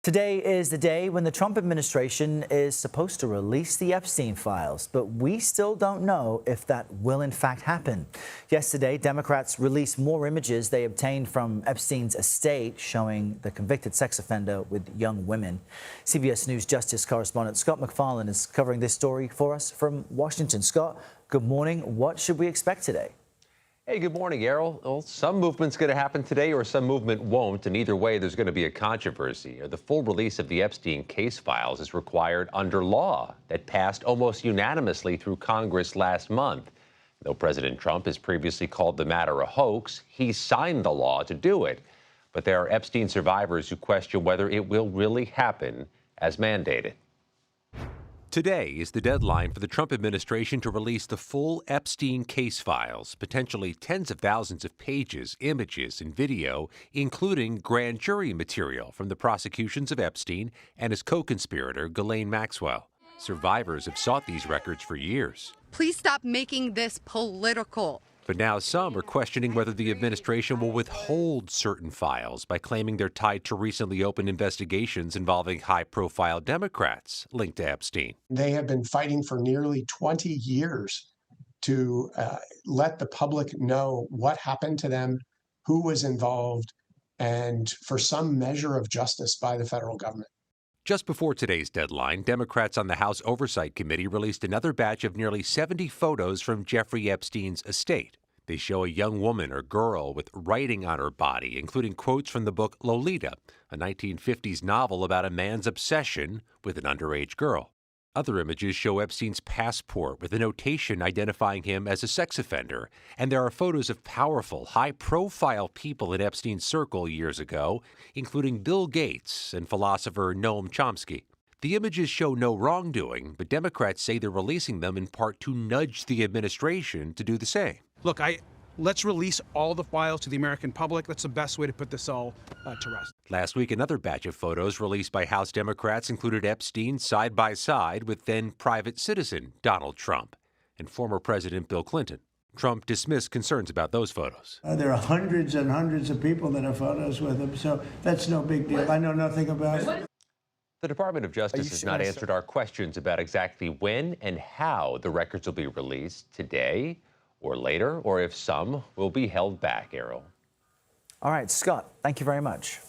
Today is the day when the Trump administration is supposed to release the Epstein files, but we still don't know if that will in fact happen. Yesterday, Democrats released more images they obtained from Epstein's estate showing the convicted sex offender with young women. CBS News Justice correspondent Scott MacFarlane is covering this story for us from Washington. Scott, good morning. What should we expect today? Hey, good morning, Errol. Well, some movement's going to happen today or some movement won't, and either way, there's going to be a controversy. The full release of the Epstein case files is required under law that passed almost unanimously through Congress last month. Though President Trump has previously called the matter a hoax, he signed the law to do it. But there are Epstein survivors who question whether it will really happen as mandated. Today is the deadline for the Trump administration to release the full Epstein case files, potentially tens of thousands of pages, images, and video, including grand jury material from the prosecutions of Epstein and his co-conspirator, Ghislaine Maxwell. Survivors have sought these records for years. Please stop making this political. But now some are questioning whether the administration will withhold certain files by claiming they're tied to recently opened investigations involving high-profile Democrats linked to Epstein. They have been fighting for nearly 20 years to let the public know what happened to them, who was involved, and for some measure of justice by the federal government. Just before today's deadline, Democrats on the House Oversight Committee released another batch of nearly 70 photos from Jeffrey Epstein's estate. They show a young woman or girl with writing on her body, including quotes from the book Lolita, a 1950s novel about a man's obsession with an underage girl. Other images show Epstein's passport with a notation identifying him as a sex offender, and there are photos of powerful, high-profile people in Epstein's circle years ago, including Bill Gates and philosopher Noam Chomsky. The images show no wrongdoing, but Democrats say they're releasing them in part to nudge the administration to do the same. Look, let's release all the files to the American public. That's the best way to put this all to rest. Last week, another batch of photos released by House Democrats included Epstein side by side with then private citizen Donald Trump and former President Bill Clinton. Trump dismissed concerns about those photos. There are hundreds and hundreds of people that have photos with him, so that's no big deal. I know nothing about it. The Department of Justice has not answered our questions about exactly when and how the records will be released, today or later, or if some will be held back, Errol. All right, Scott, thank you very much.